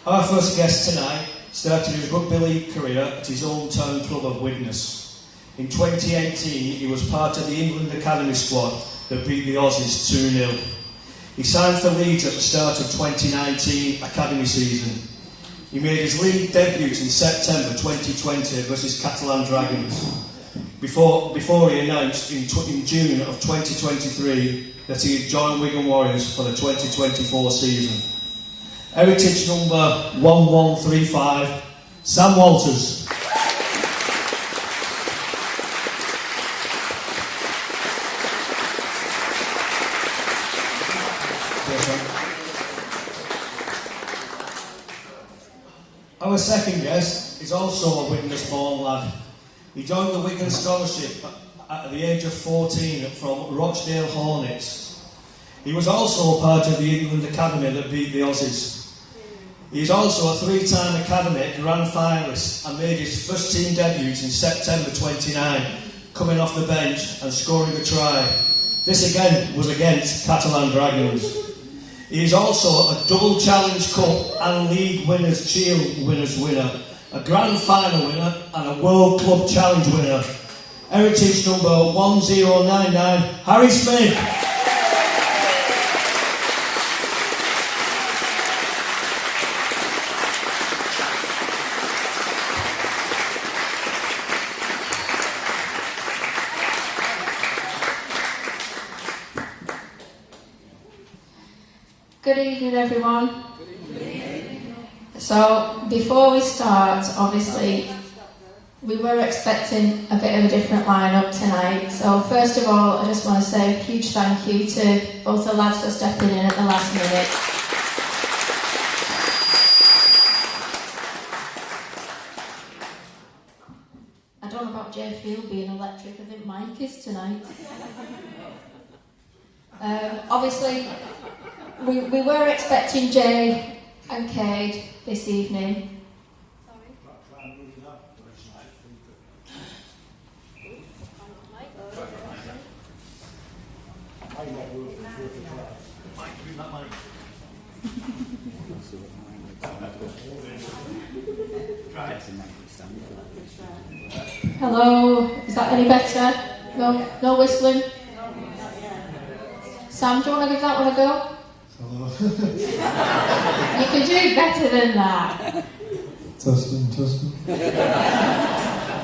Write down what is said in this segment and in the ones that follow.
Our first guest tonight started his rugby league career at his hometown club of Widnes. In 2018, he was part of the England Academy squad that beat the Aussies 2-0. He signed for Leeds at the start of 2019 Academy season. He made his league debut in September 2020 versus Catalan Dragons, before he announced in June of 2023 that he had joined Wigan Warriors for the 2024 season. Heritage number 1135, Sam Walters. Our second guest is also a Widnes-born lad. He joined the Wigan Scholarship at the age of 14 from Rochdale Hornets. He was also a part of the England Academy that beat the Aussies. He is also a three-time Academy Grand Finalist and made his first team debut in September 29, coming off the bench and scoring a try. This again was against Catalan Dragons. He is also a double Challenge Cup and League Winners' Shield winners winner, a Grand Final winner and a World Club Challenge winner. Heritage number 1099, Harry Smith. Good evening, everyone. Good evening. So, before we start, obviously, we were expecting a bit of a different lineup tonight. So, first of all, I just want to say a huge thank you to both the lads for stepping in at the last minute. I don't know about Jay Field being electric. I think Mike is tonight. Obviously, we were expecting Jay and Cade this evening. Hello, is that any better? No whistling? Sam, do you want to give that one a go? Hello. You can do it better than that. Testing.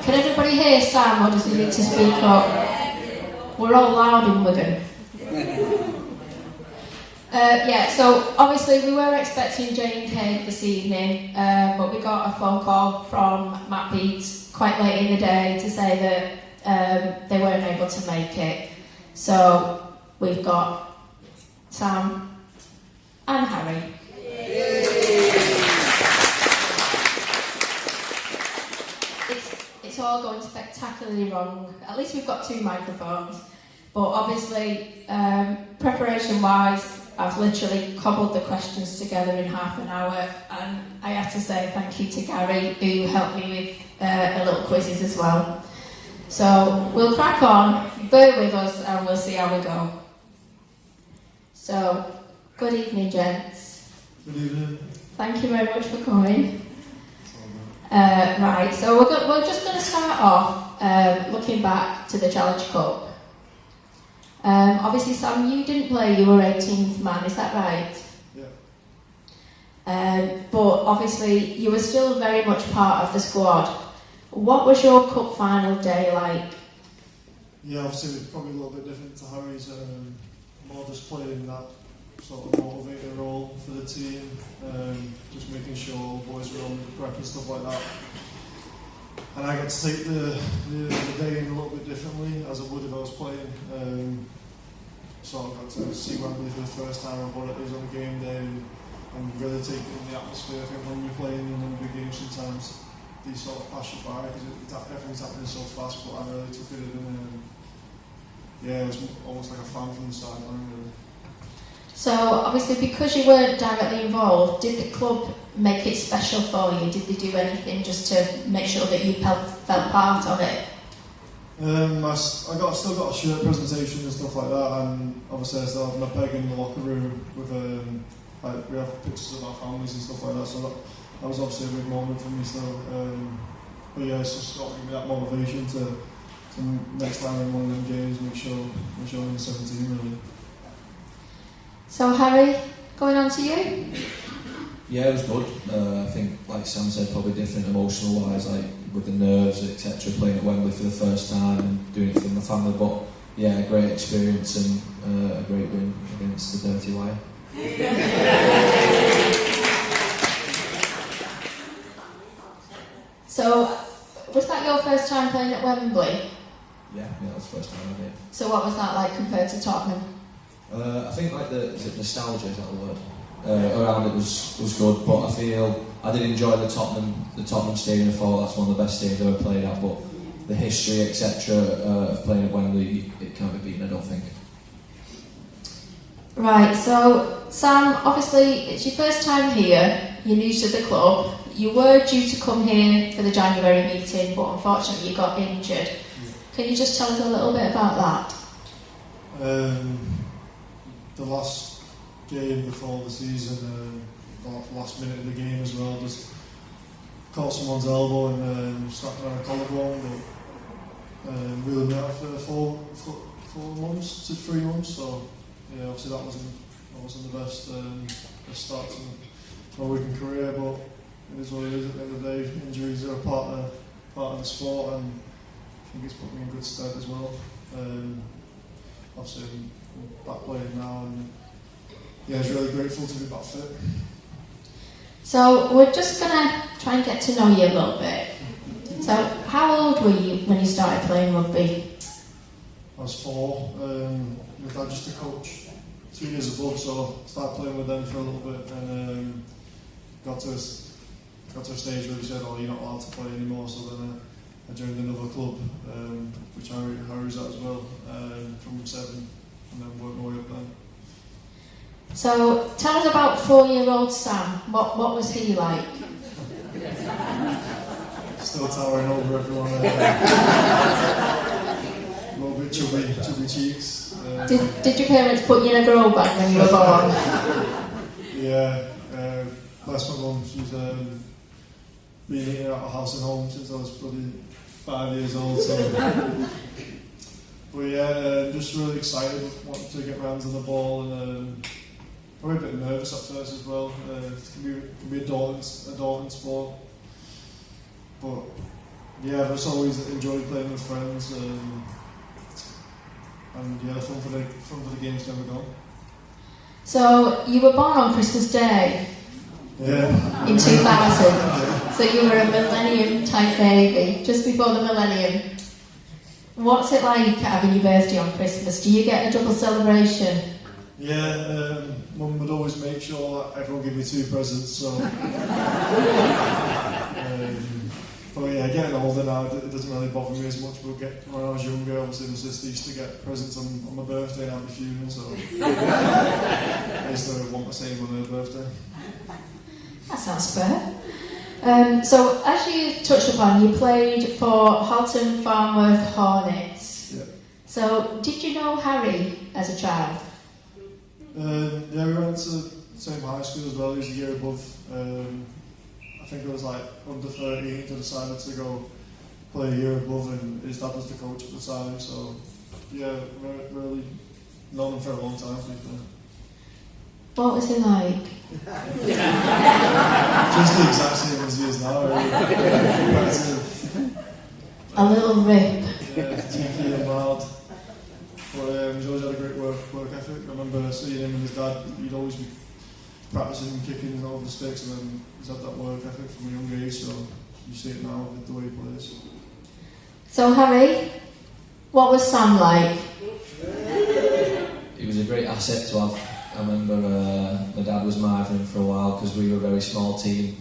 Can everybody hear Sam, or does he need to speak up? We're all loud in Wigan. So obviously we were expecting Jay and Cade this evening, but we got a phone call from Matt Beats quite late in the day to say that they weren't able to make it. So we've got Sam and Harry. It's all going spectacularly wrong. At least we've got two microphones. But obviously, preparation-wise, I've literally cobbled the questions together in half an hour, and I have to say thank you to Gary, who helped me with a little quizzes as well. So we'll crack on, bear with us, and we'll see how we go. So, good evening, gents. Good evening. Thank you very much for coming. Right, so we're just going to start off looking back to the Challenge Cup. Obviously, Sam, you didn't play, you were 18th man, is that right? Yeah. But obviously, you were still very much part of the squad. What was your cup final day like? Yeah, obviously it's probably a little bit different to Harry's. More just playing that sort of motivator role for the team, just making sure all the boys were on the prep and stuff like that. And I got to take the day in a little bit differently, as I would if I was playing. So I got to see Wembley for the first time of what it is on a game day, and really take in the atmosphere. I think when you're playing in big games, sometimes these sort of pass you by because everything's happening so fast. But I really took it in, and it was almost like a fan from the sideline. Really. So obviously, because you weren't directly involved, did the club make it special for you? Did they do anything just to make sure that you felt part of it? I still got a shirt presentation and stuff like that, and obviously I still have my peg in the locker room with like we have pictures of our families and stuff like that. So that was obviously a big moment for me still. But yeah, it's just got to give me that motivation to next time in one of them games make sure I'm in the 17 really. So Harry, going on to you. Yeah, it was good. I think, like Sam said, probably different emotional wise, like with the nerves, etc. Playing at Wembley for the first time and doing it for my family. But yeah, a great experience and a great win against the Dirty Wire. So, was that your first time playing at Wembley? Yeah, that was the first time I did. So what was that like compared to Tottenham? I think like is it nostalgia, is that the word? Around it was good, but I feel I did enjoy the Tottenham Stadium. I thought that's one of the best stadiums I've ever played at, but the history, etc. Of playing at Wembley, it can't be beaten, I don't think. Right, so Sam, obviously it's your first time here, you're new to the club, you were due to come here for the January meeting, but unfortunately you got injured. Can you just tell us a little bit about that? The last game before the season, the last minute of the game as well, just caught someone's elbow and snapped around a collarbone, but really out for 4 months to 3 months, so yeah, obviously that wasn't the best start to my working career, but it is what it is at the end of the day. Injuries are a part of the sport, and I think it's put me in good stead as well. Obviously I'm back playing now, and yeah, I was really grateful to be back fit. So we're just going to try and get to know you a little bit. So how old were you when you started playing rugby? I was 4. My dad used to coach 2 years above, so I started playing with them for a little bit, and got to a stage where he said, "Oh, you're not allowed to play anymore." So then I joined another club, which Harry was at as well, from 7, and then worked my way up then. So tell us about 4-year-old Sam. What was he like? Still towering over everyone. A little bit chubby cheeks. Did your parents put you in a grow bag when you were born? Yeah, bless my mum. She's been eating out of house and home since I was probably 5 years old. So. But yeah, just really excited, wanting to get my hands on the ball, and probably a bit nervous at first as well. It can be a daunting sport. But yeah, I've just always enjoyed playing with friends, and yeah, the fun for the game's never gone. So you were born on Christmas Day? Yeah. In 2000. So you were a millennium type baby, just before the millennium. What's it like having your birthday on Christmas? Do you get a double celebration? Yeah, Mum would always make sure that everyone give me 2 presents, so... but yeah, getting older now, it doesn't really bother me as much, but when I was younger, obviously my sister used to get presents on my birthday and I'd be fuming, so... I used to want the same on her birthday. That sounds fair. So, as you touched upon, you played for Halton Farnworth Hornets. Yeah. So, did you know Harry as a child? Yeah, we went to the same high school as well. He was a year above. I think it was like under 13. He decided to go play a year above, and his dad was the coach at the time. So, yeah, really known him for a long time. What was he like? Just the exact same as he is now, really. Competitive. A little rip. Yeah, cheeky and wild. But he's always had a great work ethic. I remember seeing him and his dad, he'd always be practicing kicking over the sticks, and then he's had that work ethic from a young age, so you see it now with the way he plays. So Harry, what was Sam like? He was a great asset to have. I remember my dad was marveling for a while because we were a very small team,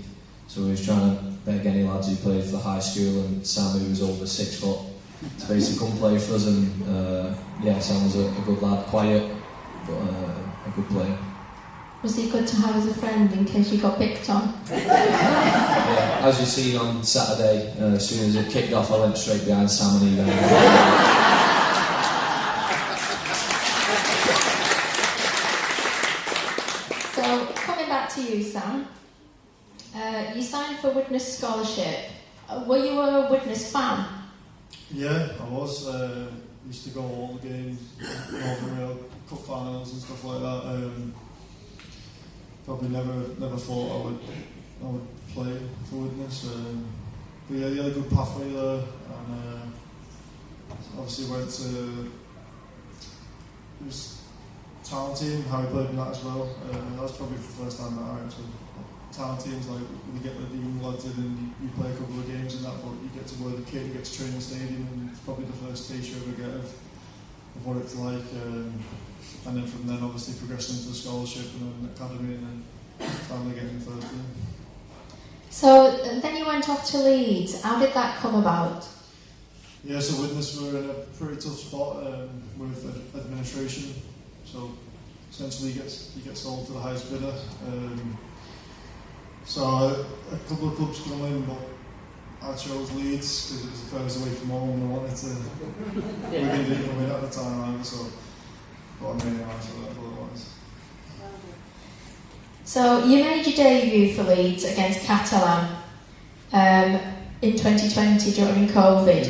so he was trying to beg any lads who played for the high school and Sam, who was over 6 foot, to basically come play for us. And yeah, Sam was a good lad, quiet, but a good player. Was he good to have as a friend in case you got picked on? Yeah, as you seen on Saturday, as soon as it kicked off, I went straight behind Sam and he So, coming to you, Sam. You signed for Widnes Scholarship. Were you a Widnes fan? Yeah, I was. Used to go all the games, Northern Rail Cup finals and stuff like that. Probably never thought I would play for Widnes. But yeah, he had a good pathway there, and obviously went to it was town team. Harry played in that as well. That was probably the first time that I went to town teams. Like you get the young lads in and you play a couple of games and that, but you get to wear the kit, you get to train in the stadium, and it's probably the first taste you ever get of what it's like. And then from then, obviously progressing into the scholarship and then academy, and then finally getting first team. So then you went off to Leeds. How did that come about? Yeah, so Widnes were in a pretty tough spot with administration. So essentially, you get sold to the highest bidder. So a couple of clubs come in, but I chose Leeds because it was the furthest away from home, and I wanted to. Wigan didn't win at the time either, so. But I made it, so that's what it was. So you made your debut for Leeds against Catalan in 2020 during COVID.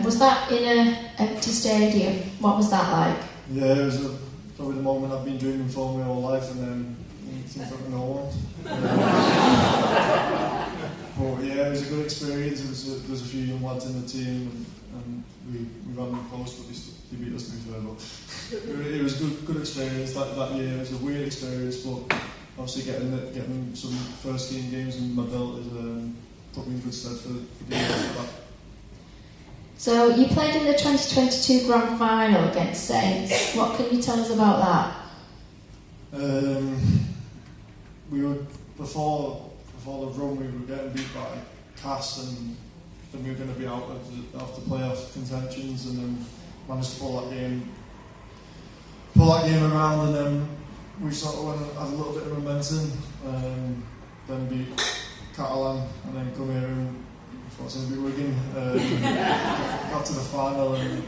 Was that in an empty stadium? What was that like? Yeah, it was probably the moment I've been dreaming for my whole life, and then it's in front of no one. But yeah, it was a good experience. There was a few young lads in the team, and we ran them close, but they beat us to be fair. But it was a good experience that year. It was a weird experience, but obviously getting some first team games in my belt has put me in good stead for the years like that. So you played in the 2022 Grand Final against Saints. What can you tell us about that? We were before the run, we were getting beat by Cass, and then we were going to be out of the playoff contentions, and then managed to pull that game around, and then we sort of had a little bit of momentum, then beat Catalan, and then come here and unfortunately beat Wigan. Got to the final, and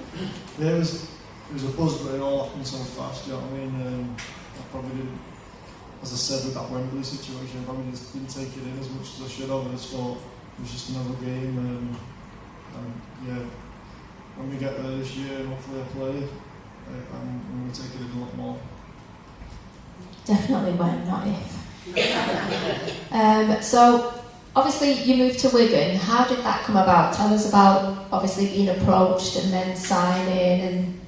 yeah, it was a buzz, but it all happened so fast. You know what I mean? I probably didn't, as I said with that Wembley situation, I probably just didn't take it in as much as I should have. I just thought it was just another game, and yeah, when we get there this year and hopefully I play, I'm going to take it in a lot more. Definitely when, not if. So, obviously you moved to Wigan. How did that come about? Tell us about obviously being approached and then signing and.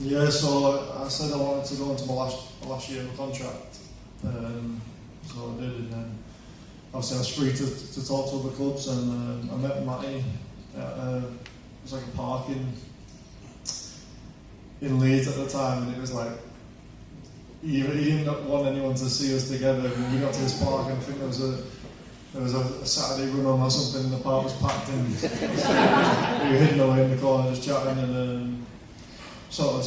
Yeah, so I said I wanted to go into my last year of the contract, so I did, and then obviously I was free to talk to other clubs, and I met Matty at it was like a park in Leeds at the time, and it was like he didn't want anyone to see us together. And we got to this park, and I think there was a Saturday run on or something, and the park was packed, and we were hidden away in the corner just chatting, and sort of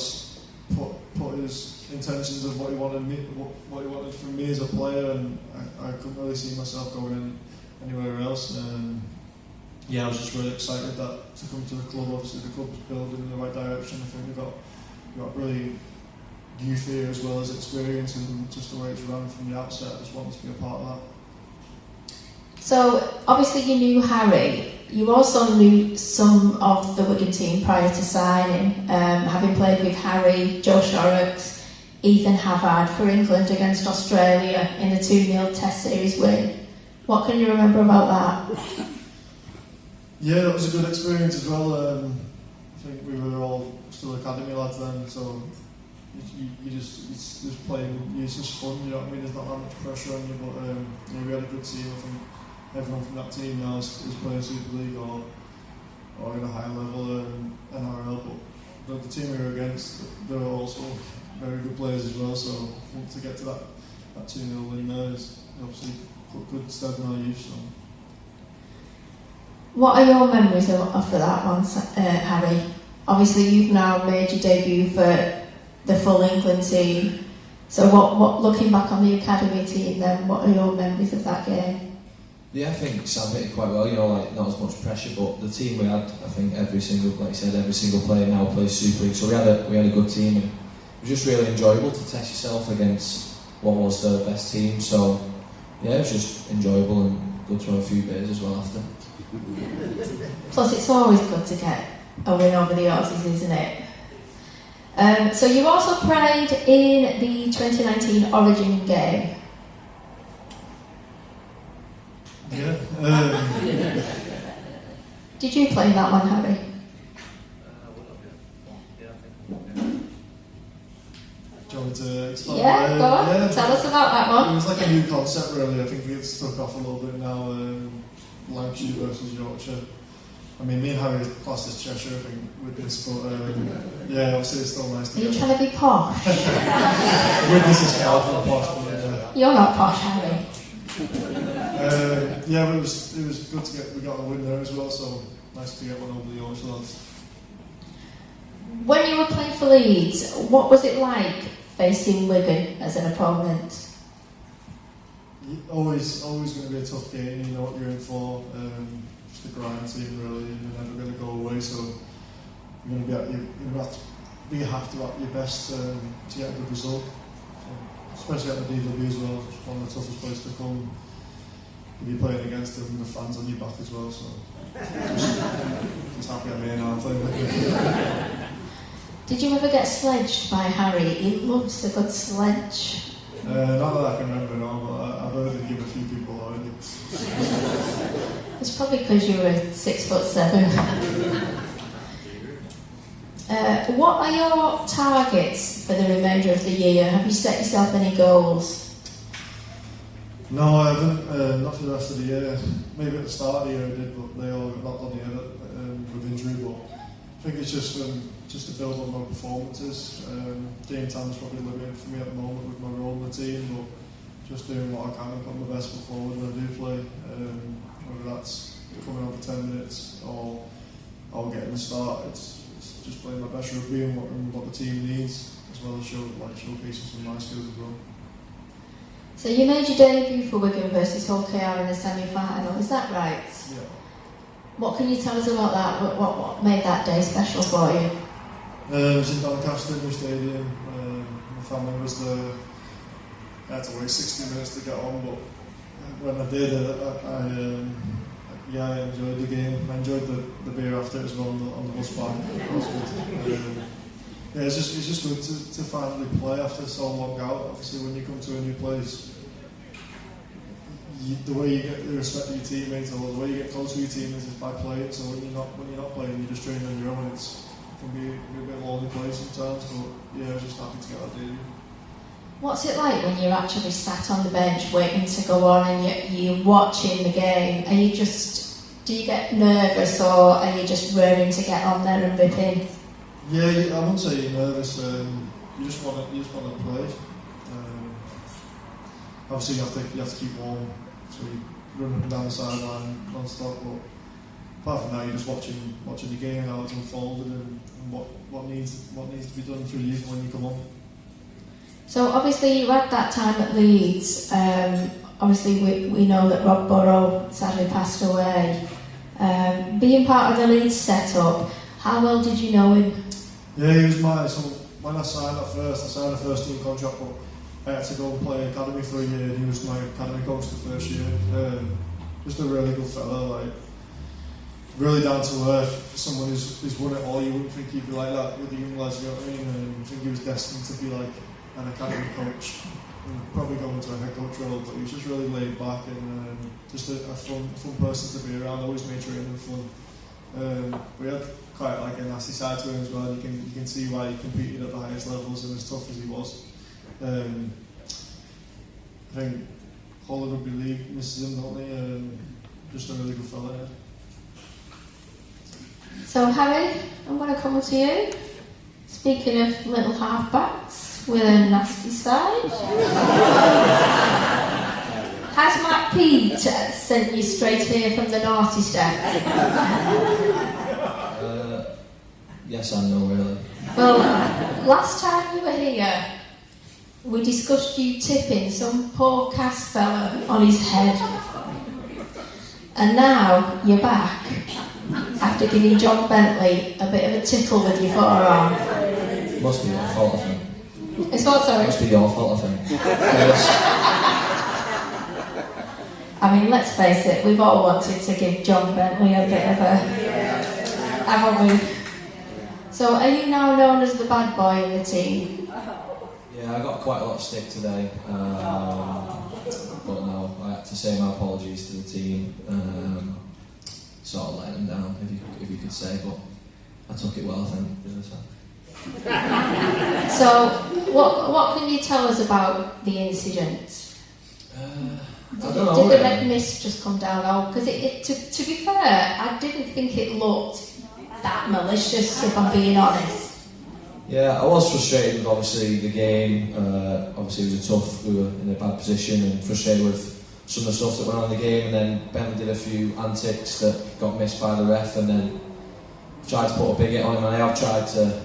put his intentions of what he wanted from me as a player, and I couldn't really see myself going anywhere else. Yeah, I was just really excited to come to the club. Obviously, the club's building in the right direction. I think we've got really youth here as well as experience, and just the way it's run from the outset, I just wanted to be a part of that. So, obviously you knew Harry. You also knew some of the Wigan team prior to signing, having played with Harry, Joe Shorrocks, Ethan Havard for England against Australia in the 2-0 Test Series win. What can you remember about that? Yeah, that was a good experience as well. I think we were all still academy lads then, so it's just playing. It's just fun, you know what I mean? There's not that much pressure on you, but yeah, we had a good team. I think everyone from that team now is playing Super League or in a higher level NRL. But the team we were against, they were also very good players as well. So I think to get to that 2-0 win there is obviously put good stead in our youth. So. What are your memories after that one, Harry? Obviously, you've now made your debut for the full England team. So, what looking back on the academy team, then, what are your memories of that game? Yeah, I think Sam hit it quite well. You know, like not as much pressure, but the team we had, I think every single player now plays Super League. So we had a good team, and it was just really enjoyable to test yourself against what was the best team. So yeah, it was just enjoyable and good to have a few beers as well after. Plus, it's always good to get a win over the Aussies, isn't it? So you also played in the 2019 Origin game. Yeah. Did you play that one, Harry? Do you want me to explain? Yeah, go on. Yeah. Tell us about that one. It was like a new concept, really. I think it's took off a little bit now. Lancashire versus Yorkshire. I mean, me and Harry classed as Cheshire, I think, with this, but yeah, obviously it's still nice to Are you get. trying to be posh? With this is powerful, posh, but yeah. You're not posh, Harry. Yeah, but it was good to get. We got a win there as well, so nice to get one over the Yorkshire lads. When you were playing for Leeds, what was it like facing Wigan as an opponent? Always going to be a tough game. You know what you're in for. Just a grind team, really. You're never going to go away, so you're going to be at you have to at your best to get a good result. So, especially at the DW as well. It's one of the toughest places to come. You'll be playing against them, the fans on your back as well. So just happy I'm here now. I'm playing with you. Did you ever get sledged by Harry? He loves a good sledge. Not that I can remember now, but I've heard him give a few people already. It's probably because you were 6'7". What are your targets for the remainder of the year? Have you set yourself any goals? No, I haven't. Not for the rest of the year. Maybe at the start of the year I did, but they all got knocked on the head with injury. But I think it's just to build on my performances. Game time's probably limited for me at the moment with my role in the team, but just doing what I can and put my best foot forward when I do play. Whether that's coming on for 10 minutes or getting the start, it's just playing my best rugby and what the team needs, as well as showcasing some of my skills as well. So you made your debut for Wigan versus Hull KR in the semi-final, is that right? Yeah. What can you tell us about that? What made that day special for you? It was in Doncaster, new stadium. My family was there. I had to wait 60 minutes to get on, but when I did, I enjoyed the game. I enjoyed the beer after it as well on the bus back. It was good. Yeah, it's just good to finally play after so long out. Obviously, when you come to a new place, the way you get the respect of your teammates, or the way you get close to your teammates, is by playing. So when you're not playing, you're just training on your own. It can be a bit lonely place sometimes, but yeah, I was just happy to get that debut. What's it like when you're actually sat on the bench waiting to go on and you're watching the game? Do you get nervous, or are you just raring to get on there and rip in? Yeah, I wouldn't say you're nervous. You just want to play. Obviously, you have to keep warm, so you run up and down the sideline non-stop. But apart from that, you're just watching the game and how it's unfolded and what needs to be done for you when you come on. So obviously you had that time at Leeds. Obviously we know that Rob Burrow sadly passed away. Being part of the Leeds setup, how well did you know him? Yeah, he was when I signed a first team contract, but I had to go and play academy for a year, and he was my academy coach the first year. Just a really good fella, really down to earth. Someone who's won it all. You wouldn't think he'd be like that with the young lads, you know what I mean? I think he was destined to be like an academy coach, and probably go into a head coach role, but he was just really laid back and just a fun person to be around. Always made training fun. We had quite like a nasty side to him as well. You can see why he competed at the highest levels and as tough as he was. I think whole of rugby league misses him, don't they? Just a really good fella. Yeah. So Harry, I'm going to come to you. Speaking of little halfbacks with a nasty side, has Matt Pete sent you straight here from the naughty step? Yes and no, really. Well, last time you were here, we discussed you tipping some poor cast fella on his head. And now you're back after giving John Bentley a bit of a tickle with your forearm. Must be my fault, I think. It's what, sorry? It must be your fault, I think. Yes. I mean, let's face it, we've all wanted to give John Bentley a bit of a... haven't we? So, are you now known as the bad boy in the team? Yeah, I got quite a lot of stick today. But no, I had to say my apologies to the team. Sort of letting them down, if you could say, but I took it well, I think. So, what can you tell us about the incident? I don't know. Did the red mist just come down? Oh, because to be fair, I didn't think it looked that malicious, if I'm being honest. Yeah, I was frustrated with obviously the game. Obviously it was tough. We were in a bad position and frustrated with some of the stuff that went on in the game. And then Bentley did a few antics that got missed by the ref, and then tried to put a big hit on him. And I have tried to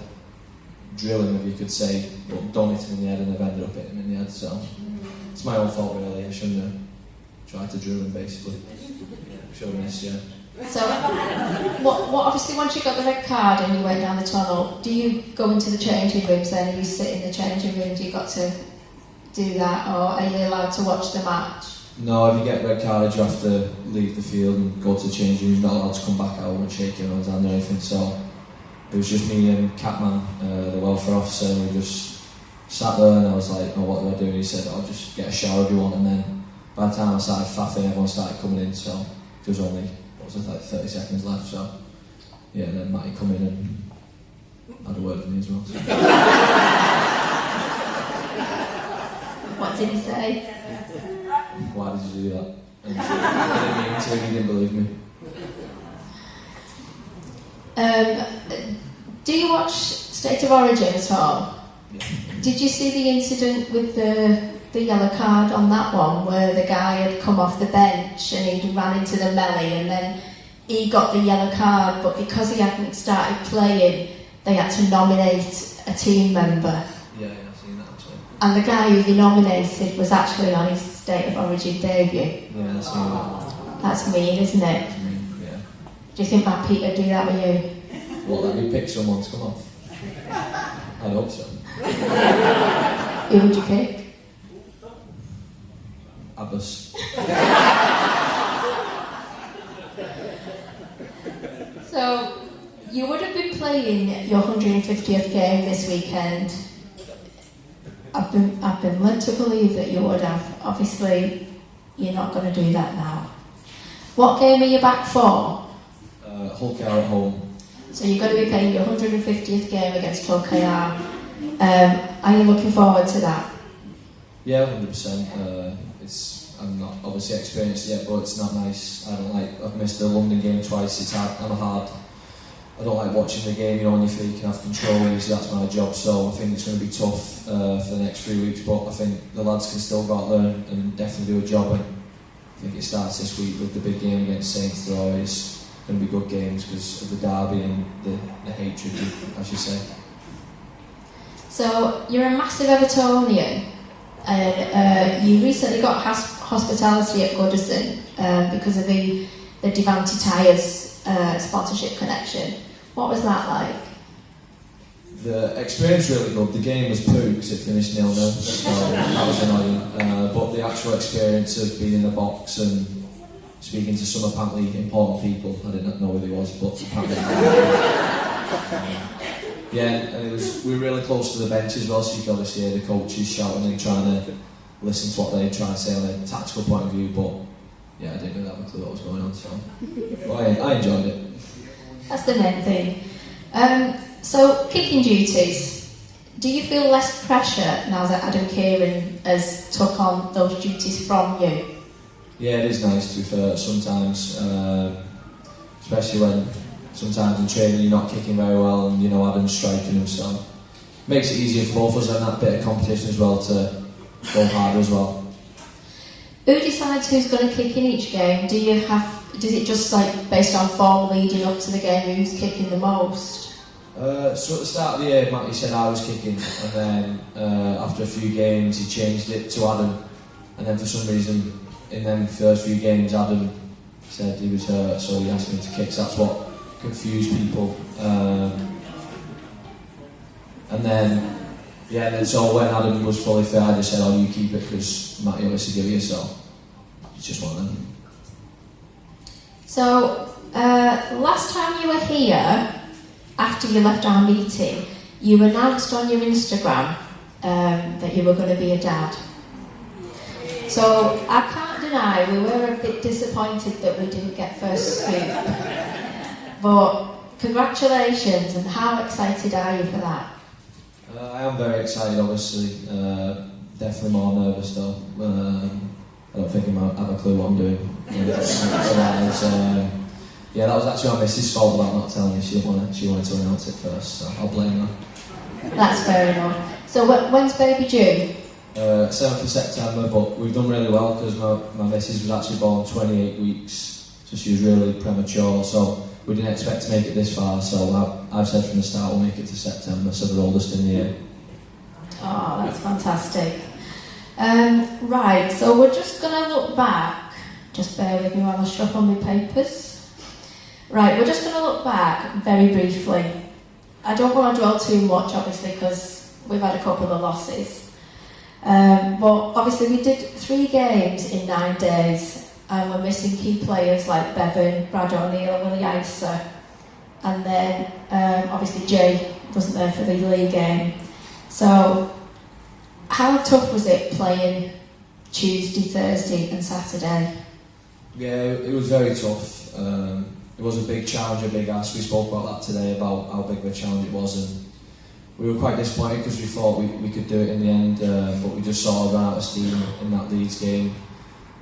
drill him, if you could say, but don't hit him in the head, and I've ended up hitting him in the head. So it's my own fault really. I shouldn't have tried to drill him basically. Should have missed, yeah. So, what obviously once you got the red card and you went down the tunnel, do you go into the changing rooms then? You sit in the changing rooms, you got to do that, or are you allowed to watch the match? No, if you get red carded you have to leave the field and go to the changing room. You're not allowed to come back out and shake your hands or anything. So it was just me and Catman, the welfare officer, and we just sat there and I was like, oh, what do I do? And he said, I'll just get a shower if you want. And then by the time I started faffing, everyone started coming in, so it was only like 30 seconds left, so yeah, and then Matty come in and had a word with me as well. So. What did he say? Why did you do that? And I didn't mean to, he didn't believe me. Do you watch State of Origin at all? Yeah. Did you see the incident with the yellow card on that one, where the guy had come off the bench and he ran into the melee, and then he got the yellow card, but because he hadn't started playing, they had to nominate a team member. Yeah, I've seen that actually. And the guy who they nominated was actually on his State of Origin debut. Yeah, I've seen that. That's mean, isn't it? That's mean, yeah. Do you think Matt Peter would do that with you? What, let me pick someone to come off? I hope so. Who would you pick? Abbas. So, you would have been playing your 150th game this weekend. I've been led to believe that you would have. Obviously, you're not going to do that now. What game are you back for? Hull KR at home. So you're going to be playing your 150th game against Hull KR. Are you looking forward to that? Yeah, 100%. I'm not obviously experienced yet, but it's not nice. I've missed the London game twice. It's hard. I don't like watching the game. You know, when you feel you can have control. Usually that's my job. So I think it's going to be tough for the next 3 weeks. But I think the lads can still go out there and definitely do a job. And I think it starts this week with the big game against Saints. They're always going to be good games because of the derby and the hatred, as you say. So you're a massive Evertonian, and you recently got hospitality at Goodison because of the Devanti Tyres sponsorship connection. What was that like? The experience really good. The game was poo because it finished 0-0. So that was annoying. But the actual experience of being in the box and speaking to some apparently important people, I didn't know who they was, but apparently. Yeah, and we were really close to the bench as well, so you could obviously hear the coaches shouting and trying to listen to what they try to say on a tactical point of view, but yeah, I didn't really have a clue what was going on, so I enjoyed it. That's the main thing. So, kicking duties. Do you feel less pressure now that Adam Kieran has took on those duties from you? Yeah, it is nice to be fair sometimes, especially when sometimes in training you're not kicking very well and you know Adam's striking him, so it makes it easier for both of us and that bit of competition as well to go harder as well. Who decides who's going to kick in each game? Does it just like based on form leading up to the game who's kicking the most? So at the start of the year Matty said I was kicking, and then after a few games he changed it to Adam, and then for some reason in them first few games Adam said he was hurt, so he asked me to kick, so that's what confused people. And then Yeah, and then so when Adam was fully fit, I just said, "Oh, you keep it because Matty obviously give you." So it's just one of them. So, last time you were here, after you left our meeting, you announced on your Instagram that you were going to be a dad. So, I can't deny we were a bit disappointed that we didn't get first scoop. But congratulations, and how excited are you for that? I am very excited, obviously. Definitely more nervous though. I don't think I have a clue what I'm doing. Yeah, that was actually my missus' fault about not telling me. She wanted to announce it first, so I'll blame her. That's fair enough. So when's baby due? 7th of September, but we've done really well because my missus was actually born 28 weeks, so she was really premature, so we didn't expect to make it this far, so I've said from the start we'll make it to September, so they're oldest in the year. Oh, that's fantastic. Right, so we're just going to look back. Just bear with me while I shuffle my papers. Right, we're just going to look back very briefly. I don't want to dwell too much, obviously, because we've had a couple of losses. But obviously we did 3 games in 9 days, and we're missing key players like Bevan, Brad O'Neill, Willie Isa, and then obviously Jay wasn't there for the league game. So how tough was it playing Tuesday, Thursday and Saturday? Yeah, it was very tough. It was a big challenge, a big ask. We spoke about that today, about how big of a challenge it was, and we were quite disappointed because we thought we could do it in the end, but we just sort of ran out of steam in that Leeds game.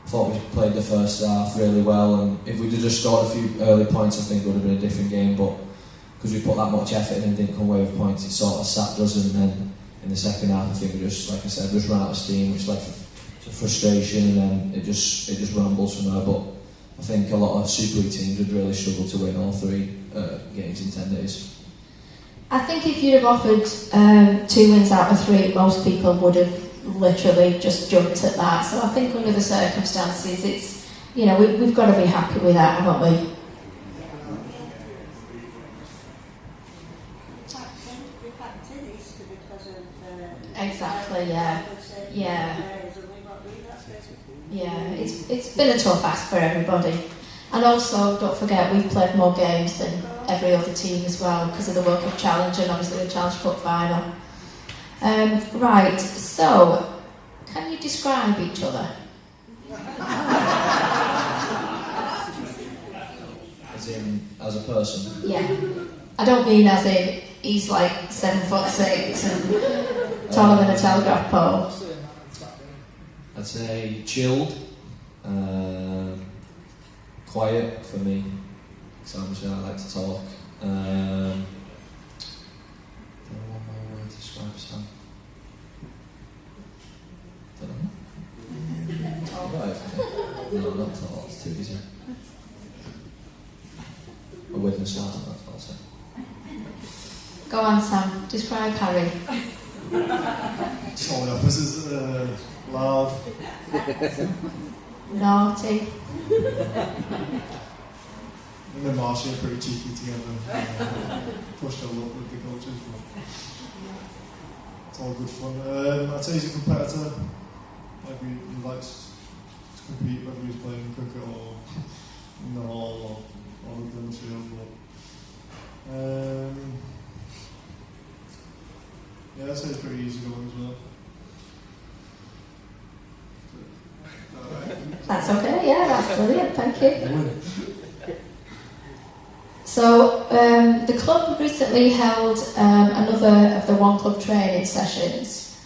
I thought we played the first half really well, and if we'd have just scored a few early points, I think it would have been a different game, but because we put that much effort in and didn't come away with points, it sort of sapped us, and then in the second half, I think we just, like I said, just ran out of steam, which led to frustration, and then it just rambles from there. But I think a lot of Super League teams would really struggle to win all 3 games in 10 days. I think if you'd have offered 2 wins out of 3, most people would have literally just jumped at that. So I think under the circumstances, it's, you know, we've got to be happy with that, haven't we? Exactly, yeah. Yeah, it's been a tough ask for everybody. And also, don't forget, we've played more games than every other team as well because of the World Cup Challenge and obviously the Challenge Cup final. Right, so, can you describe each other? As a person? Yeah. I don't mean as in he's like 7'6" and taller than a telegraph pole. I'd say chilled, quiet for me, because obviously I like to talk. I don't know one more word to describe Sam. Don't know. No, not tall, it's too easy. A witness last, that's what I'll say. Go on, Sam, describe Harry. It's all the opposites. Loud. Naughty. And then Marcia are pretty cheeky together. Pushed a lot with the coaches, but it's all good fun. I'd say he's a competitor. Like he likes to compete, whether he's playing cricket or in the hall or on the field. But yeah, I'd say it's pretty easy going as well. That's okay, yeah, that's brilliant, thank you. So, the club recently held another of the One Club training sessions.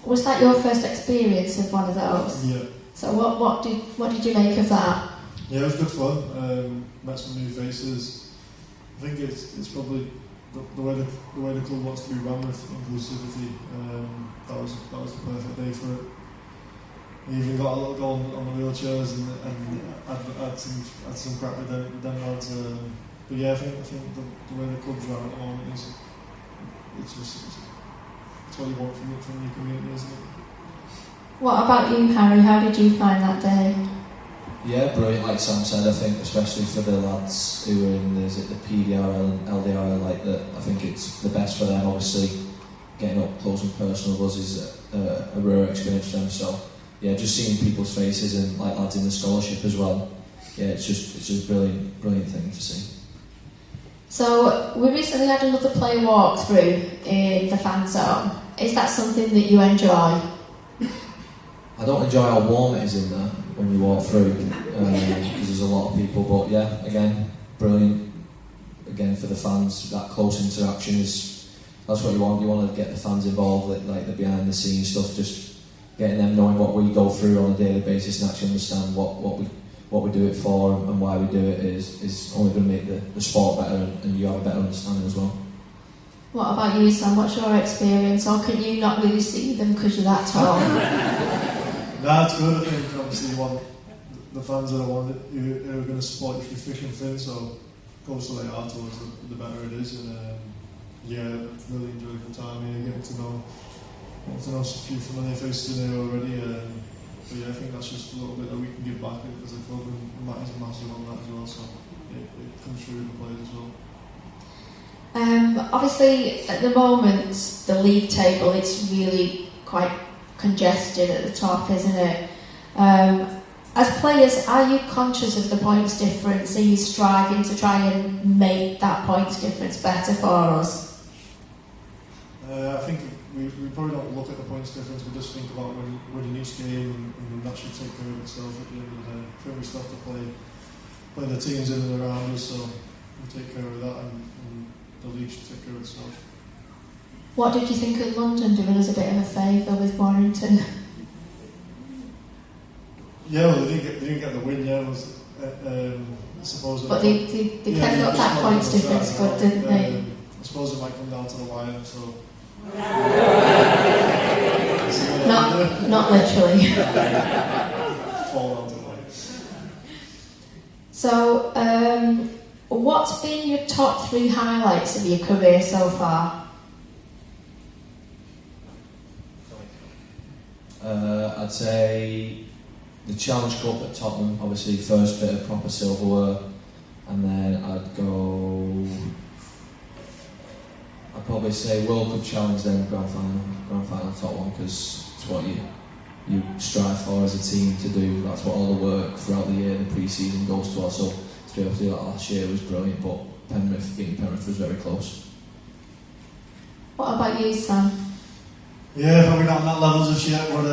Was that your first experience of one of those? Yeah. So what did you make of that? Yeah, it was good fun. Met some new faces. I think it's probably the way the club wants to be run with inclusivity. That was the perfect day for it. We even got a little goal on the wheelchairs and had some crap with them lads. But yeah, I think the way the club's run at the moment is it's what you want from your community, isn't it? What about you, Harry? How did you find that day? Yeah, brilliant. Like Sam said, I think especially for the lads who are in the PDRL and LDRL, like that, I think it's the best for them. Obviously, getting up close and personal with us is a rare experience for them. So yeah, just seeing people's faces and like lads in the scholarship as well. Yeah, it's just a brilliant thing to see. So we recently had another player walkthrough in the fan zone. Is that something that you enjoy? I don't enjoy how warm it is in there when you walk through, because there's a lot of people. But yeah, again, brilliant. Again, for the fans, that close interaction that's what you want. You want to get the fans involved, like the behind the scenes stuff. Just getting them knowing what we go through on a daily basis and actually understand what we do it for and why we do it is only going to make the sport better, and you have a better understanding as well. What about you, Sam? What's your experience? Or can you not really see them because you're that tall? That's good. I think obviously you want the fans that are who are going to support you through thick and thin. So closer they are to us, the better it is. And yeah, really enjoyed the time here, getting to know a few familiar faces in there already. But yeah, I think that's just a little bit that we can give back as a club, and Matt is massive on that as well. So it comes through the players as well. Obviously, at the moment, the league table is really quite congested at the top, isn't it? As players, are you conscious of the points difference? Are you striving to try and make that points difference better for us? I think we probably don't look at the points difference. We just think about winning each game, and that should take care of itself at the end of the day. I think we still have to play the teams in and around us, so we take care of that, and the league should take care of itself. What did you think of London doing us a bit of a favour with Warrington? Yeah, well, they didn't get the win. Yeah, I suppose. But they kept up that points difference, good, didn't they? I suppose it might come down to the wire. So. Not literally. Fall down to the wire. So, what's been your top 3 highlights of your career so far? I'd say the Challenge Cup at Tottenham, obviously first bit of proper silverware, and then I'd probably say World Cup Challenge, then Grand Final top one, because it's what you strive for as a team to do. That's what all the work throughout the year, the pre-season goes towards. So to be able to do that last year was brilliant, but beating Penrith was very close. What about you, Sam? Yeah, probably not on that level just yet, but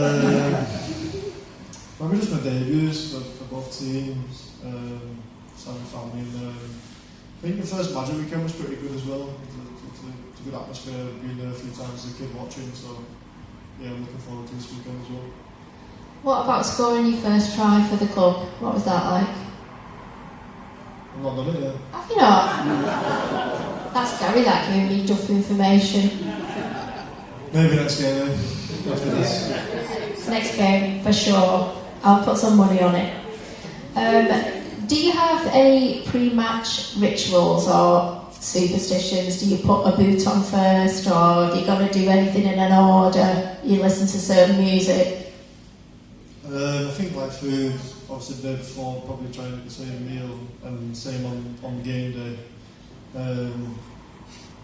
probably just my debuts for both teams, Sam and family, and I think the first Magic weekend was pretty good as well. It's a good atmosphere, being there a few times as a kid watching, so yeah, I'm looking forward to this weekend as well. What about scoring your first try for the club? What was that like? I've not done it yet. Have you not? That's Gary, that giving me duff information. Maybe next game then, after this. Next game, for sure. I'll put some money on it. Do you have any pre-match rituals or superstitions? Do you put a boot on first, or do you got to do anything in an order? You listen to certain music? I think like food, obviously the day before, probably try and get the same meal, and same on game day.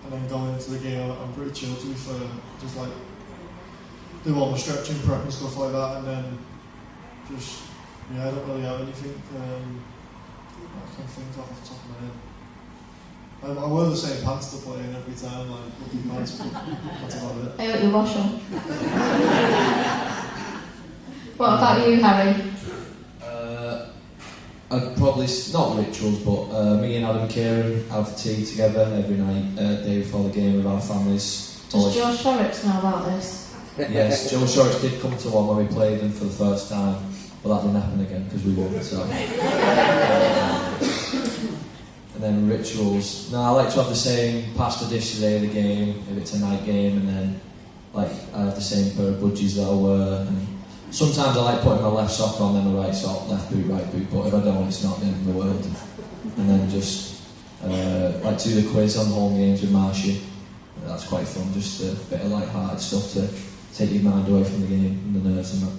And then going into the game, I'm pretty chill to be fair. Just like do all my stretching, prep and stuff like that, and then just I don't really have anything I can think of the top of my head. I wear the same pants to play in every time, like looking pants, but that's about it. I hope you wash them. What about you, Harry? I'd probably, not rituals, but me and Adam Kieran have tea together every night, day before the game with our families. Does Joe Shorrocks know about this? Yes, Joe Shorrocks did come to one when we played them for the first time, but that didn't happen again because we won, so. And then rituals. No, I like to have the same pasta dish the day of the game, if it's a night game, and then like I have the same pair of budgies that I wear. And sometimes I like putting my left sock on, then my right sock, left boot, right boot, but if I don't, it's not the end of the world. And then just like to do the quiz on home games with Marcia. That's quite fun, just a bit of light-hearted stuff to take your mind away from the game and the nerves and that.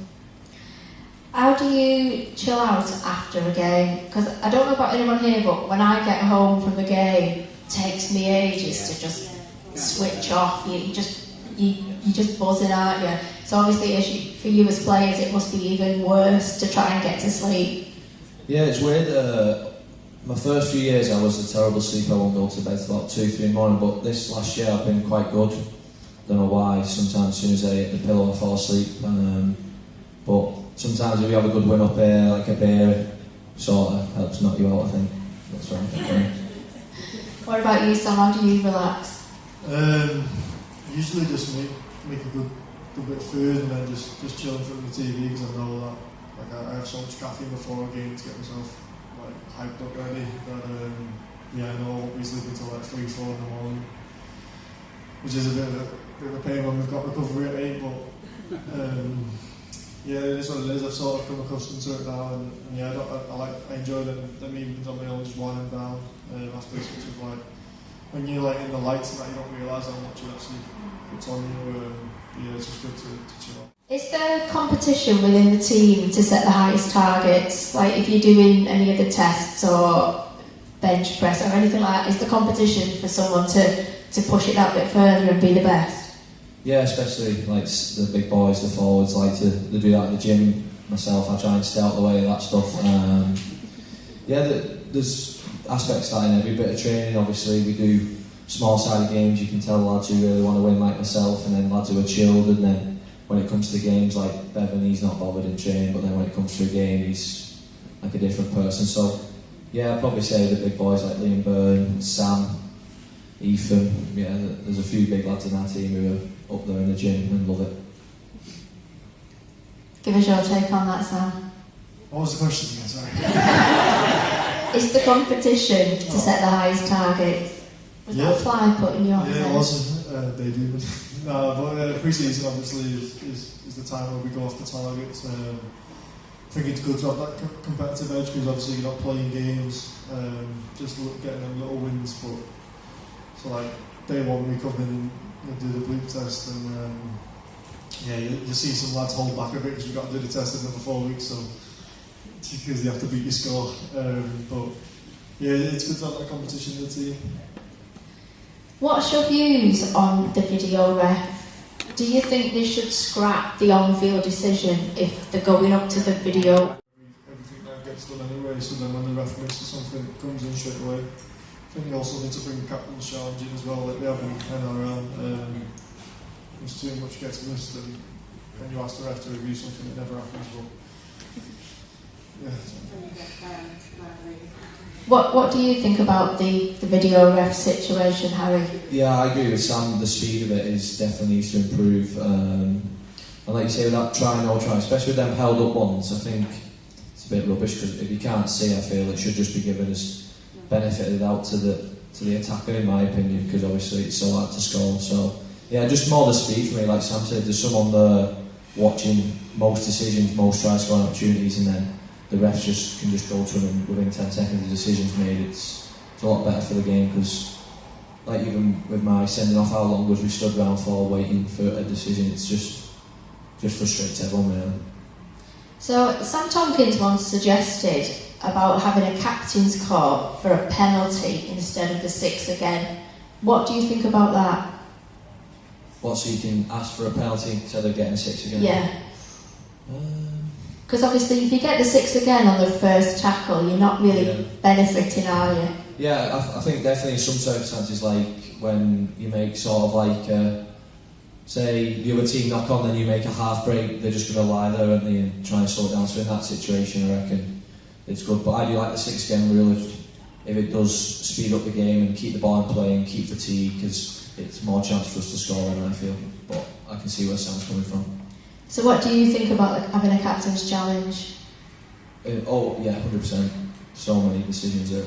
How do you chill out after a game? Because I don't know about anyone here, but when I get home from the game, it takes me ages to just switch off. You just you're just buzzing, aren't you? So obviously, for you as players, it must be even worse to try and get to sleep. Yeah, it's weird. My first few years I was a terrible sleeper. I won't go to bed till about 2, 3 in the morning, but this last year I've been quite good. Don't know why. Sometimes as soon as I hit the pillow I fall asleep. But sometimes if you have a good win up here, like a beer, sort of helps knock you out, I think. That's what I'm thinking. What about you, Sam? How do you relax? Usually just make a good bit of food and then just chill in front of the TV, because I know that I have so much caffeine before a game to get myself like hyped up ready. But I know I won't be sleeping until like 3, 4 in the morning, which is a bit of a pain when we've got recovery at 8. But yeah, it is what it is. I've sort of become accustomed to it now, and yeah, I enjoy them evenings on my own, just winding down after this, which is like when you're like in the lights and that, you don't realise how much it actually puts on you. Yeah, it's just good to chill out. Is there competition within the team to set the highest targets? Like if you're doing any of the tests or bench press or anything like that, is the competition for someone to push it that bit further and be the best? Yeah, especially like the big boys, the forwards, like to do that at the gym. Myself, I try and stay out of the way of that stuff. There's aspects to that in every bit of training. Obviously, we do small-sided games. You can tell the lads who really want to win, like myself, and then lads who are chilled. And then when it comes to games, like Bevan, he's not bothered in training, but then when it comes to a game, he's like a different person. So yeah, I'd probably say the big boys like Liam Byrne, Sam, Ethan. Yeah, there's a few big lads in our team who are up there in the gym and love it. Give us your take on that, Sam. What was the question again? Sorry. Is the competition to set the highest targets? Was that a fly put in your head? Yeah, it was. They do. No, but pre-season obviously is the time where we go off the targets. I think it's good to have that competitive edge, because obviously you're not playing games, just getting them little wins. But so like day one we come in and do the bleep test, and yeah, you see some lads hold back a bit because we've got to do the test in another 4 weeks, so because you have to beat your score. But yeah, it's good to have that competition in the team. What's your views on the video ref? Do you think they should scrap the on-field decision if they're going up to the video? Everything now gets done anyway, so then when the ref misses something, it comes in straight away. I think they also need to bring captain's charge in as well, like they have in NRL. If too much gets missed, and when you ask the ref to review something, it never happens. But yeah. What do you think about the video ref situation, Harry? Yeah, I agree with Sam. The speed of it is definitely needs to improve. And like you say, with that try, no try, especially with them held up ones, I think it's a bit rubbish, because if you can't see, I feel it should just be given as benefit of the doubt to the attacker, in my opinion, because obviously it's so hard to score. So yeah, just more the speed for me. Like Sam said, there's someone there watching most decisions, most try scoring opportunities, and then the refs can just go to them, and within 10 seconds the decision's made. It's a lot better for the game, because like even with my sending off, how long was we stood around for waiting for a decision? It's just frustrates everyone, really. So Sam Tompkins once suggested about having a captain's call for a penalty instead of the 6 again. What do you think about that? What, so you can ask for a penalty instead of getting 6 again? Yeah. Because obviously if you get the 6 again on the first tackle, you're not really benefiting, are you? Yeah, I think definitely in some circumstances, like when you make sort of like, say the other team knock on, then you make a half break, they're just going to lie there, aren't they, and try and slow it down. So in that situation, I reckon it's good. But I do like the 6 again rule if it does speed up the game and keep the ball in play and keep fatigue, because it's more chance for us to score than I feel. But I can see where Sam's coming from. So what do you think about having a captain's challenge? Oh yeah, 100%. So many decisions there.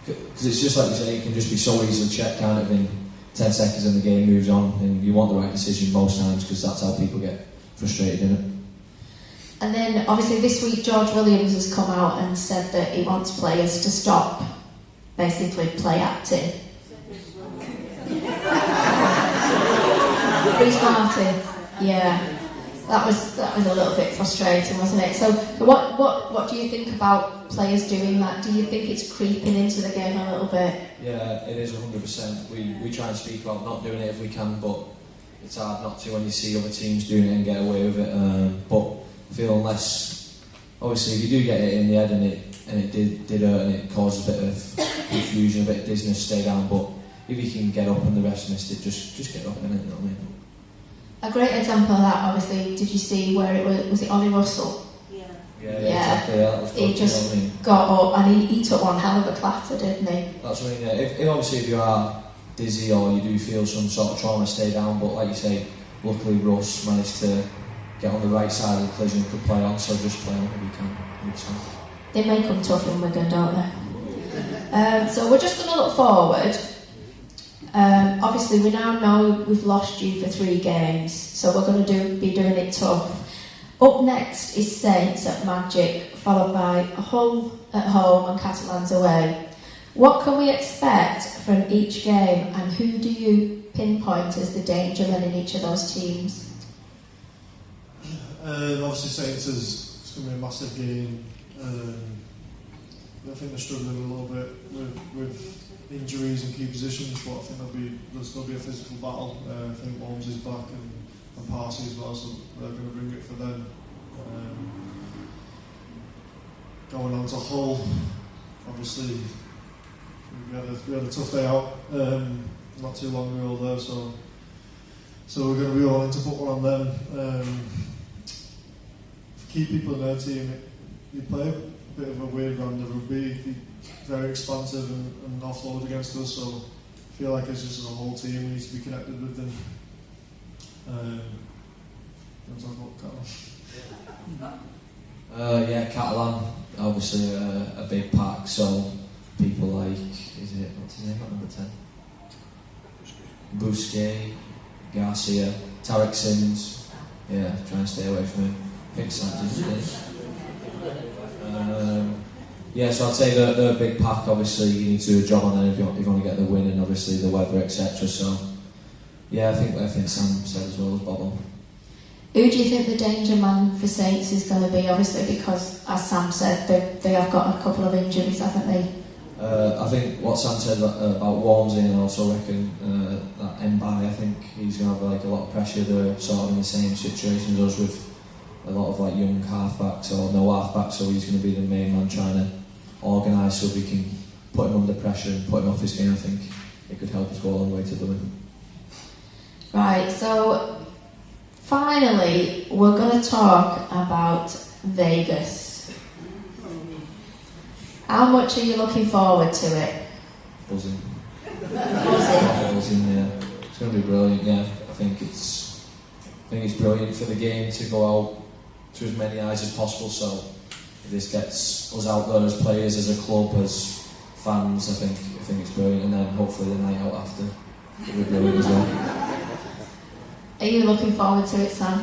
Because it's just like you say, it can just be so easily checked, kind of in 10 seconds and the game moves on, and you want the right decision most times, because that's how people get frustrated in it. And then obviously this week George Williams has come out and said that he wants players to stop basically play acting. Bruce Martin, yeah. That was a little bit frustrating, wasn't it? So what do you think about players doing that? Do you think it's creeping into the game a little bit? Yeah, it is 100%. We try and speak about not doing it if we can, but it's hard not to when you see other teams doing it and get away with it. But I feel unless, obviously, if you do get it in the head and it did hurt and it caused a bit of confusion, a bit of dizziness, stay down. But if you can get up and the rest missed it, just get up in it. You know what I mean? A great example of that, obviously, did you see where it was it Ollie Russell? Yeah, exactly. Yeah, that was good, He just you know what I mean? got up and he took one hell of a clatter, didn't he? That's what I mean. Yeah. If obviously if you are dizzy or you do feel some sort of trauma, stay down. But like you say, luckily Russ managed to get on the right side of the collision and could play on. So just play on if you can. They make them tough in Wigan, don't they? So we're just going to look forward. Obviously, we now know we've lost you for 3 games, so we're going to be doing it tough. Up next is Saints at Magic, followed by Hull at home and Catalans away. What can we expect from each game, and who do you pinpoint as the danger men in each of those teams? Obviously, Saints is going to be a massive game. I think they're struggling a little bit with injuries in key positions, but I think there'll still be a physical battle. I think Holmes is back and Parsi as well, so they're going to bring it for them. Going on to Hull, obviously we had a tough day out not too long ago there, so we're going to be all in to put one on them. Key people in their team, they play a bit of a weird round of rugby, very expansive and offload against us, so I feel like it's just as a whole team we need to be connected with them. Catalan, obviously a big pack, so people like, what's his name, number 10? Busquets, Garcia, Tarek Sims, try and stay away from him. I think Sanchez so I'd say they're a big pack. Obviously you need to do a job on them if you want to get the win, and obviously the weather, etc. So I think Sam said as well as Bobo. Who do you think the danger man for Saints is going to be? Obviously, because as Sam said, they have got a couple of injuries, haven't they? I think what Sam said about Walmsley, and I also reckon that Mbai, I think he's going to have a lot of pressure. They're sort of in the same situation as us with a lot of young halfbacks or no halfbacks, so he's going to be the main man trying to organise so if we can put him under pressure and put him off his game. I think it could help us go a long way to the win. Right, so finally we're going to talk about Vegas. How much are you looking forward to it? Buzzing. Buzzing? Yeah. It's going to be brilliant, yeah. I think it's brilliant for the game to go out to as many eyes as possible, so if this gets us out there as players, as a club, as fans, I think it's brilliant, and then hopefully the night out after will be brilliant as well. Are you looking forward to it, Sam?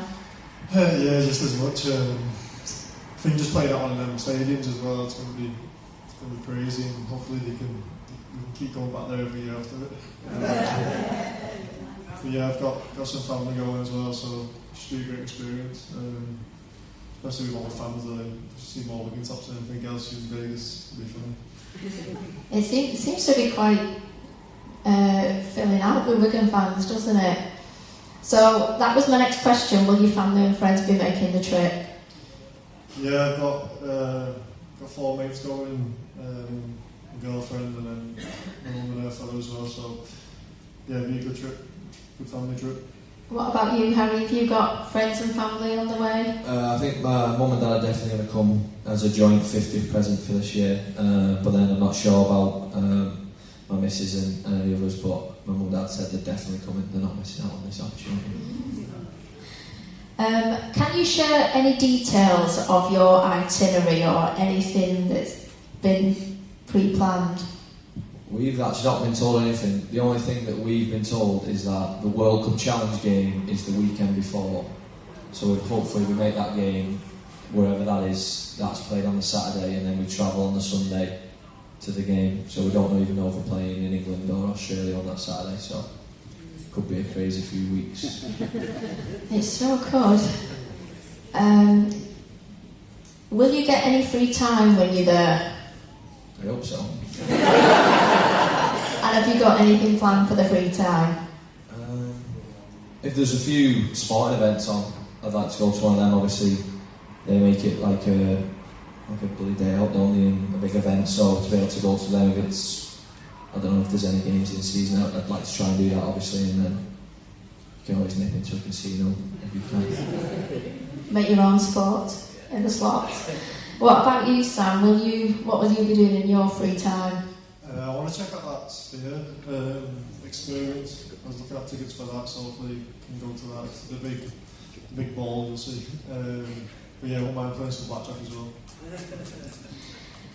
Yeah, just as much. I think just playing out on them stadiums as well, it's going to be crazy, and hopefully we can keep going back there every year after it. But yeah, I've got some family going as well, so it should be a great experience. Especially with all the fans there, see more Wigan tops than anything else in Vegas, it'll be fun. It seems to be quite filling out with Wigan fans, doesn't it? So that was my next question. Will your family and friends be making the trip? Yeah, I've got 4 mates going, a girlfriend, and then my mum and her fellow as well. So yeah, it'll be a good trip, good family trip. What about you, Harry? Have you got friends and family on the way? I think my mum and dad are definitely going to come as a joint 50th present for this year, but then I'm not sure about my missus and any others, but my mum and dad said they're definitely coming, they're not missing out on this opportunity. Can you share any details of your itinerary or anything that's been pre-planned? We've actually not been told anything. The only thing that we've been told is that the World Cup Challenge game is the weekend before. So hopefully we make that game, wherever that is, that's played on the Saturday, and then we travel on the Sunday to the game. So we don't even know if we're playing in England or Australia on that Saturday, so it could be a crazy few weeks. It so could. Will you get any free time when you're there? I hope so. And have you got anything planned for the free time? if there's a few sporting events on, I'd like to go to one of them. Obviously, they make it like a bloody day out, don't they, and a big event. So to be able to go to them, if it's, I don't know if there's any games in season, I'd like to try and do that, obviously, and then you can always nip into a casino if you can. Make your own sport in the slots. What about you, Sam? What will you be doing in your free time? I want to check out that Sphere experience. I was looking at tickets for that, so hopefully you can go to that. It's the big ball, you'll see. But yeah, I won't mind playing some blackjack as well.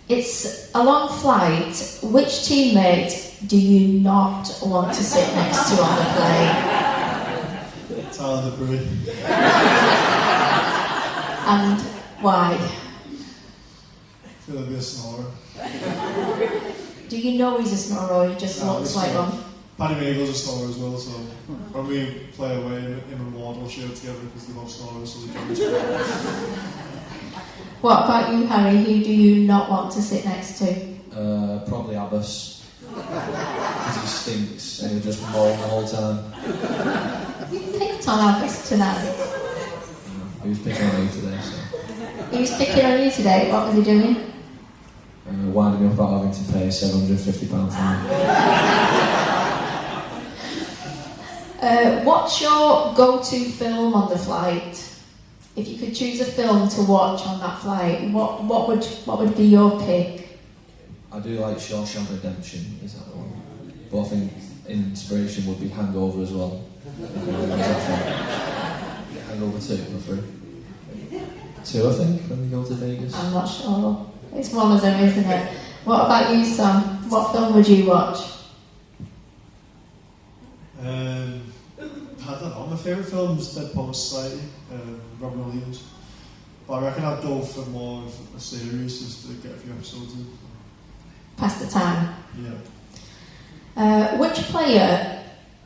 It's a long flight. Which teammate do you not want to sit next to on the plane? Tyler Debris. And why? I feel like be a snorer. Do you know he's a snorer or he just looks like one? Paddy Mabel's a snorer as well, so when we play away, him and Ward will share together because they both snorers, so they join each other. What about you, Harry? Who do you not want to sit next to? Probably Abbas. Because he stinks and he'll just moan the whole time. You picked on Abbas tonight. He was picking on me today, so. He was picking on you today. What was he doing? Winding me up about having to pay £750 fine. What's your go-to film on the flight? If you could choose a film to watch on that flight, what would be your pick? I do like Shawshank Redemption, is that the one? But I think inspiration would be Hangover as well. Hangover 2 or 3? 2, I think, when we go to Vegas. I'm not sure. It's one of them, isn't it? What about you, Sam? What film would you watch? I don't know. My favourite film is Dead Poets Society, Robin Williams. But I reckon I'd go for more of a series just to get a few episodes in. Pass the time. Yeah. Which player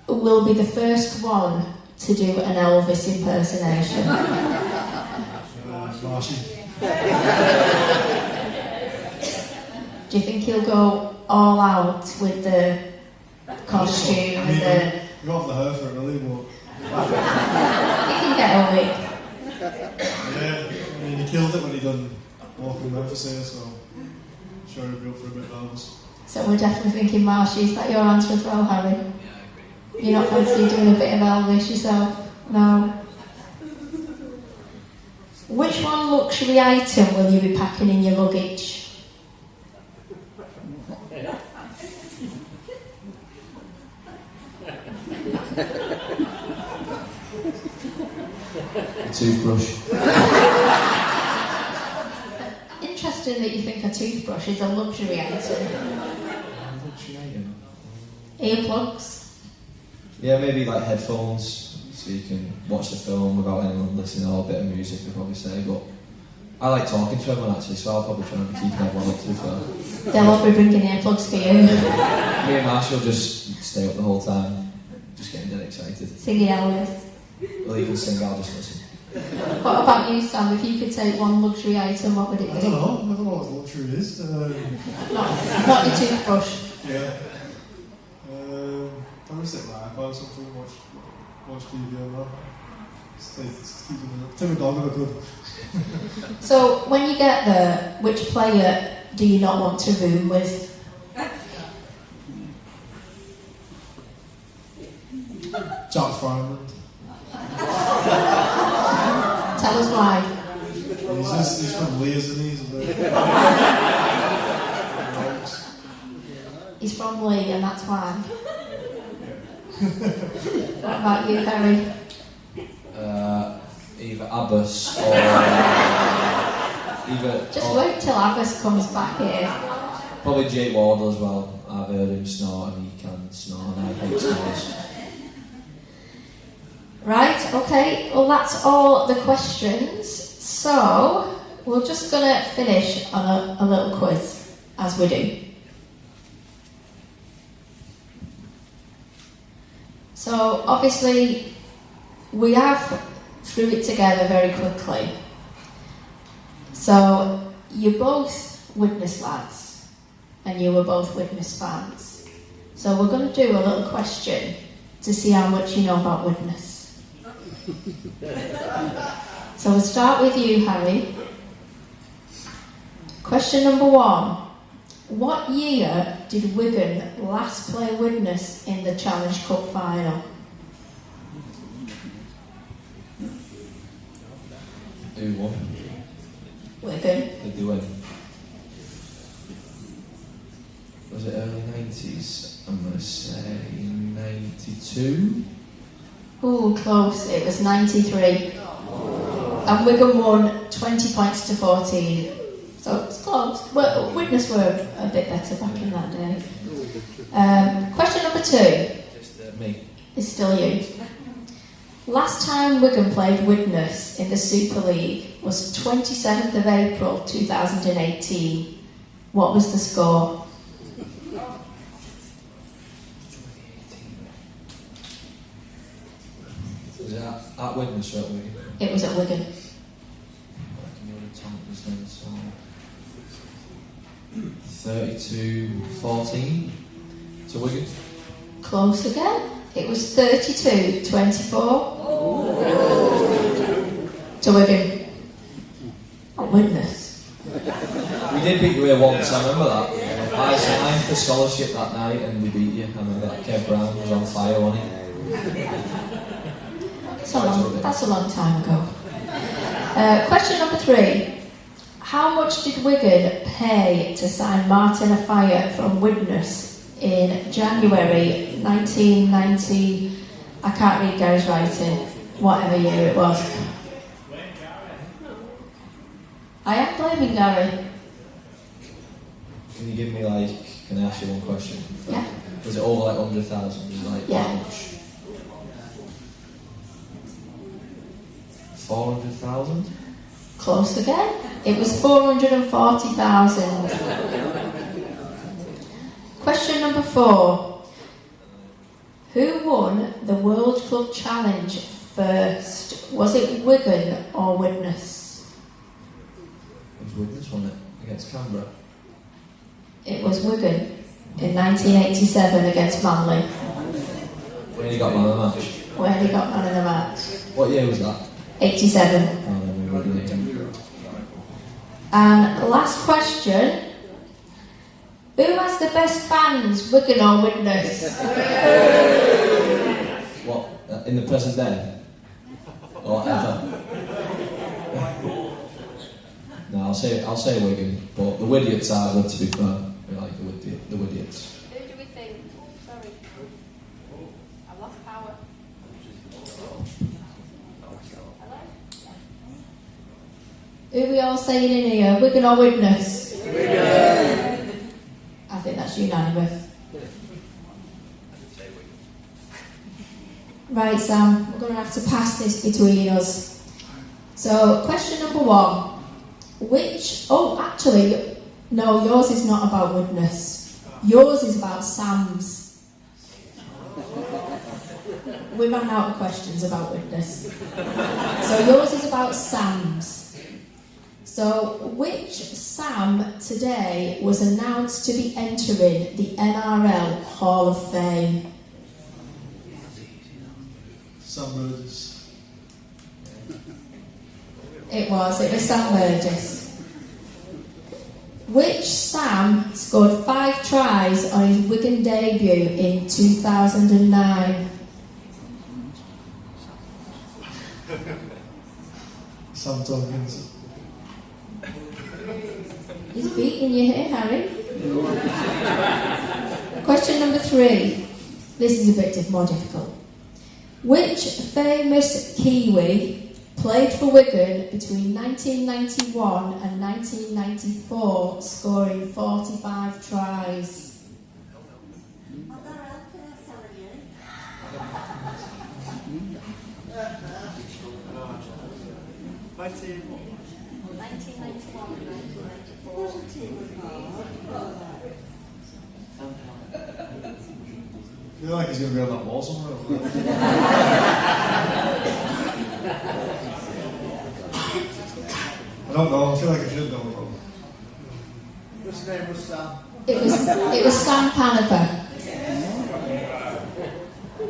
will be the first one to do an Elvis impersonation? Marshy. Do you think he'll go all out with the costume and the... You got off the hair for it, really, but... He can get a wig. Yeah, I mean, he killed it when he done Walking Memphis here, so... I'm sure he'll be up for a bit of Elvis. So we're definitely thinking Marshy. Is that your answer as well, Harry? Yeah, I agree. You're not fancy doing a bit of Elvis yourself? No. Which one luxury item will you be packing in your luggage? A toothbrush. Interesting that you think a toothbrush is a luxury item. Luxury item? Earplugs? Yeah, maybe like headphones, so you can watch the film without anyone listening, or a bit of music, I'd probably say, but I like talking to everyone actually, so I'll probably try and keep everyone up to the film. They'll all be bringing earplugs for you. Me and Marshall just stay up the whole time, just getting dead excited. Singing Elvis. Well, you can sing, I'll just listen. What about you, Sam? If you could take one luxury item, what would it be? I don't know what luxury is. Not your toothbrush. Yeah. Probably sit in my iPad or something, watch TV or that. Take my dog if I could. So, when you get there, which player do you not want to room with? Jack Farland. Tell us why. He's from Lee, isn't he? He's from Lee, and that's why. What about you, Harry? Either Abbas or... Just wait till Abbas comes back here. Probably Jake Wardle as well. I've heard him snore and he can snore and I hate snores. Right, okay, well that's all the questions. So, we're just going to finish on a little quiz, as we do. So, obviously, we have threw it together very quickly. So, you're both Witness lads, and you were both Witness fans. So we're going to do a little question to see how much you know about Witness. So we'll start with you, Harry. Question number 1. What year did Wigan last play Widnes in the Challenge Cup final? Who won? Wigan. Did they win? Was it early 90s? I'm going to say 92? Ooh, close. It was 93. And Wigan won 20 points to 14. So it's close. Well, Widnes were a bit better back in that day. Question number 2. Just me. Is still you. Last time Wigan played Widnes in the Super League was 27th of April 2018. What was the score? Was it at Widnes or at Wigan? It was at Wigan. I can go to Thompson's then, so 32-14 to Wigan. Close again. It was 32-24 to Wigan. Oh, Widnes. We did beat you here once, I remember that. I signed for scholarship that night and we beat you. I remember that. Kev Brown was on fire, wasn't he? That's a long time ago. Question number 3. How much did Wigan pay to sign Martin Afire from Widnes in January 1990? I can't read Gary's writing, whatever year it was. I am blaming Gary. Can you give me can I ask you one question? Yeah. Was it over 100,000? Was it Yeah. how much? 400,000? Close again. It was 440,000. Question number 4. Who won the World Club Challenge first? Was it Wigan or Widnes? It was Widnes, wasn't it? Against Canberra. It was Wigan in 1987 against Manly, When he got man of the match. where he got man of the match. What year was that? 87. Oh, then we were doing it. And last question. Who has the best fans, Wigan or Widnes? What? In the present day? Or ever? No, I'll say Wigan, but the Widiots are good to be fair. We like the Widiots. Who do we think? Sorry. I've lost power. Hello? Who are we all saying in here? Wigan or Widnes? Wigan! I think that's unanimous. Right, Sam, we're going to have to pass this between us. So, question number 1. No, yours is not about Widnes. Yours is about Sam's. We ran out of questions about Widnes. So yours is about Sam's. So, which Sam today was announced to be entering the NRL Hall of Fame? Sam Burgess. It was Sam Burgess. Which Sam scored 5 tries on his Wigan debut in 2009? Sam Tompkins. He's beating you here, Harry. Question number 3. This is a bit more difficult. Which famous Kiwi played for Wigan between 1991 and 1994, scoring 45 tries? I feel like he's going to be on that wall somewhere. I don't know. I feel like I should know. His name was Sam. It was Sam Panaper.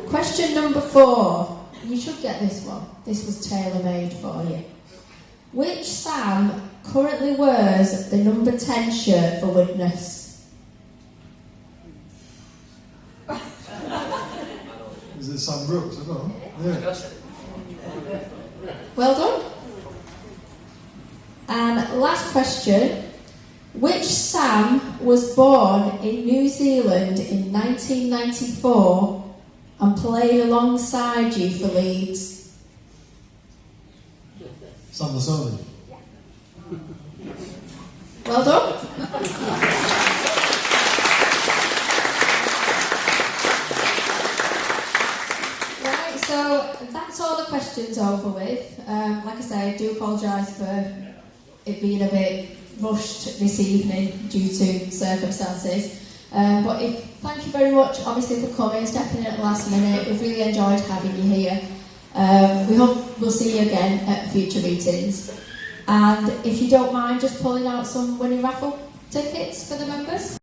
Question number 4. you should get this one. This was tailor-made for you. Which Sam currently wears the number 10 shirt for Widnes? Is it Sam Brooks? I don't know. Yeah. Well done. And last question. Which Sam was born in New Zealand in 1994 and played alongside you for Leeds? Sam Lasoni. Well done. Right, so that's all the questions over with. Like I say, I do apologise for it being a bit rushed this evening due to circumstances. Thank you very much, obviously, for coming, stepping in at the last minute. We've really enjoyed having you here. We hope we'll see you again at future meetings. And if you don't mind just pulling out some winning raffle tickets for the members.